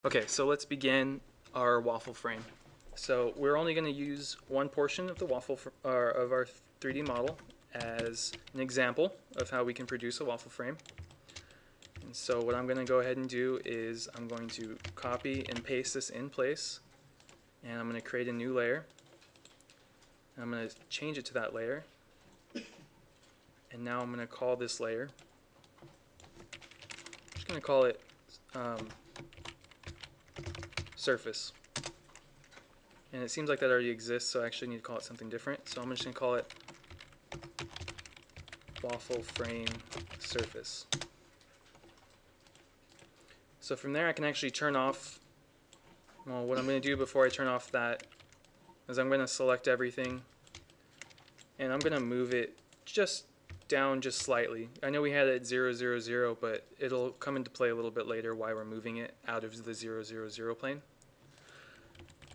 Okay, so let's begin our waffle frame. So we're only going to use one portion of the waffle of our 3D model as an example of how we can produce a waffle frame. And so what I'm going to go ahead and do is I'm going to copy and paste this in place, and I'm going to create a new layer. And I'm going to change it to that layer, and now I'm going to call this layer. I'm just going to call it surface. And it seems like that already exists, so I actually need to call it something different. So I'm just going to call it waffle frame surface. So from there I can actually turn off, well, what I'm going to do before I turn off that is I'm going to select everything and I'm going to move it just down just slightly. I know we had it at 0, 0, 0, but it'll come into play a little bit later why we're moving it out of the 0, 0, 0 plane.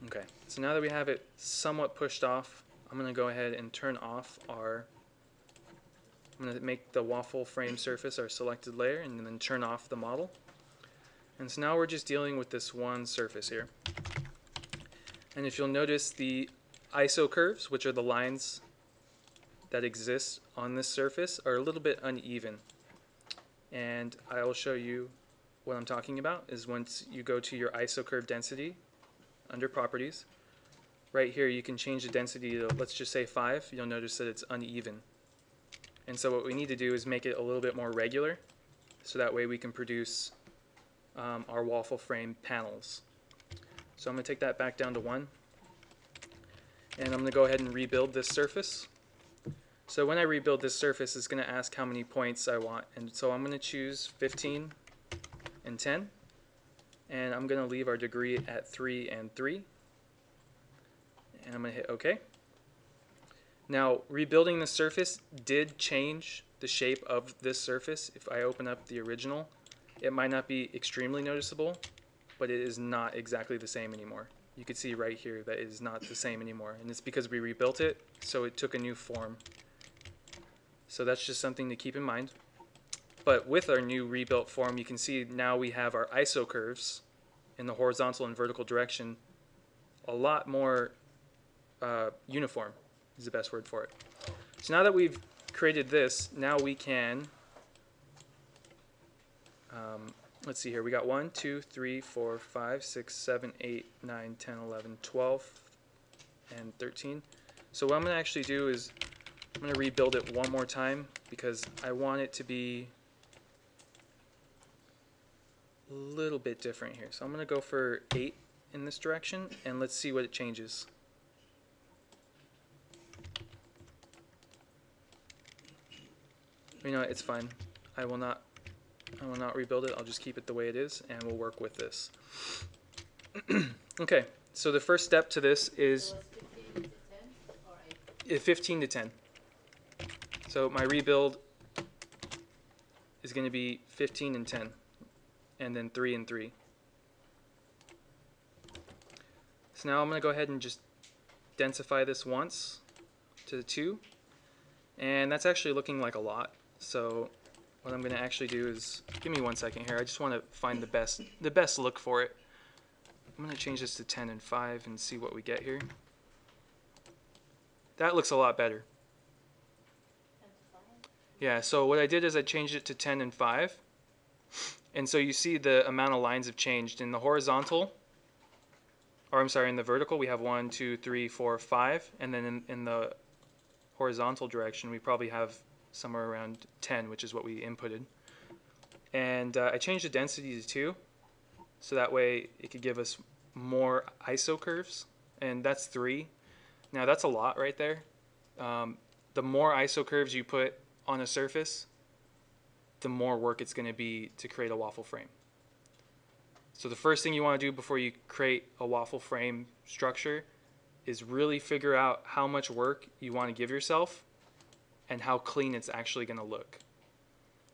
Okay, so now that we have it somewhat pushed off, I'm going to go ahead and turn off I'm going to make the waffle frame surface our selected layer and then turn off the model. And so now we're just dealing with this one surface here. And if you'll notice, the ISO curves, which are the lines that exist on this surface, are a little bit uneven. And I will show you what I'm talking about is once you go to your ISO curve density under properties, right here you can change the density to, let's just say 5. You'll notice that it's uneven. And so what we need to do is make it a little bit more regular, so that way we can produce our waffle frame panels. So I'm going to take that back down to 1, and I'm going to go ahead and rebuild this surface. So when I rebuild this surface, it's going to ask how many points I want, and so I'm going to choose 15 and 10, and I'm going to leave our degree at 3 and 3, and I'm going to hit OK. Now, rebuilding the surface did change the shape of this surface. If I open up the original, it might not be extremely noticeable, but it is not exactly the same anymore. You can see right here that it is not the same anymore, and it's because we rebuilt it, so it took a new form. So that's just something to keep in mind. But with our new rebuilt form, you can see now we have our ISO curves in the horizontal and vertical direction a lot more uniform is the best word for it. So now that we've created this, now we can let's see here. We got 1, 2, 3, 4, 5, 6, 7, 8, 9, 10, 11, 12, and 13. So what I'm going to actually do is I'm going to rebuild it one more time because I want it to be a little bit different here. So I'm going to go for 8 in this direction, and let's see what it changes. You know, it's fine. I will not rebuild it. I'll just keep it the way it is, and we'll work with this. Okay, so the first step to this is 15 to 10 or 8? 15 to 10. So my rebuild is going to be 15 and 10, and then 3 and 3. So now I'm going to go ahead and just densify this once to the 2, and that's actually looking like a lot. So what I'm going to actually do is, give me 1 second here, I just want to find the best look for it. I'm going to change this to 10 and 5 and see what we get here. That looks a lot better. 10 to 5? Yeah, so what I did is I changed it to 10 and 5. And so you see the amount of lines have changed. In the horizontal, or I'm sorry, in the vertical we have 1, 2, 3, 4, 5. And then in the horizontal direction we probably have somewhere around 10, which is what we inputted. And I changed the density to 2, so that way it could give us more ISO curves, and that's 3. Now that's a lot right there. The more ISO curves you put on a surface, the more work it's going to be to create a waffle frame. So the first thing you want to do before you create a waffle frame structure is really figure out how much work you want to give yourself and how clean it's actually going to look.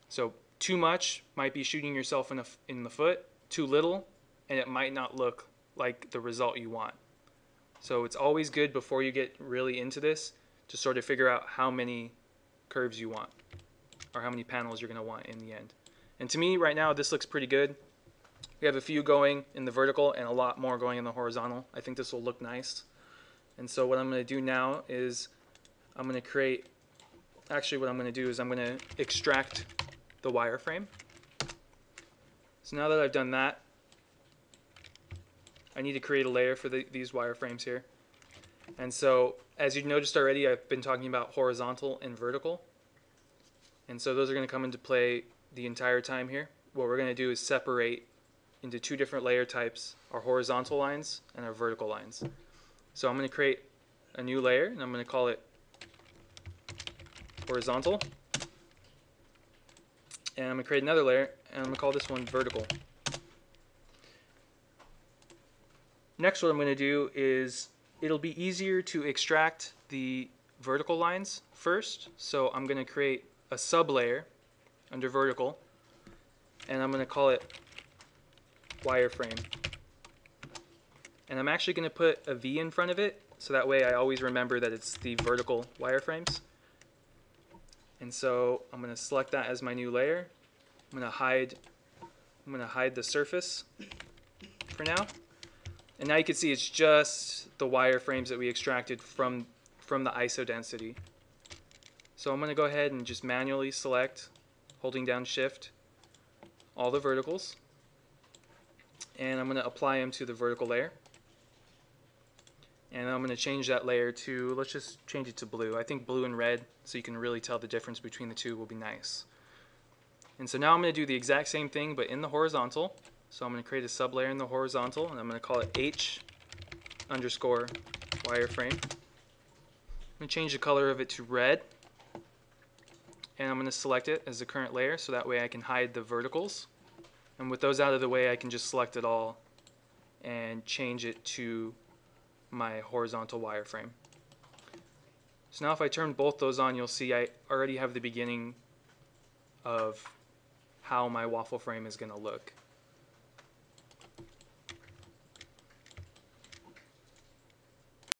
So too much might be shooting yourself in the foot, too little, and it might not look like the result you want. So it's always good before you get really into this to sort of figure out how many curves you want or how many panels you're going to want in the end. And to me right now this looks pretty good. We have a few going in the vertical and a lot more going in the horizontal. I think this will look nice. And so what I'm going to do now is I'm going to create, actually what I'm going to do is I'm going to extract the wireframe. So now that I've done that, I need to create a layer for these wireframes here. And so as you noticed already, I've been talking about horizontal and vertical. And so those are going to come into play the entire time here. What we're going to do is separate into two different layer types, our horizontal lines and our vertical lines. So I'm going to create a new layer, and I'm going to call it horizontal. And I'm going to create another layer, and I'm going to call this one vertical. Next, what I'm going to do is it'll be easier to extract the vertical lines first. So I'm going to create a sublayer under vertical, and I'm going to call it wireframe. And I'm actually going to put a V in front of it, so that way I always remember that it's the vertical wireframes. And so I'm going to select that as my new layer. I'm going to hide the surface for now. And now you can see it's just the wireframes that we extracted from the ISO density. So I'm going to go ahead and just manually select, holding down Shift, all the verticals. And I'm going to apply them to the vertical layer. And I'm going to change that layer to, let's just change it to blue. I think blue and red, so you can really tell the difference between the two, will be nice. And so now I'm going to do the exact same thing, but in the horizontal. So I'm going to create a sublayer in the horizontal, and I'm going to call it H_wireframe. I'm going to change the color of it to red. And I'm going to select it as the current layer, so that way I can hide the verticals. And with those out of the way, I can just select it all and change it to my horizontal wireframe. So now if I turn both those on, you'll see I already have the beginning of how my waffle frame is going to look.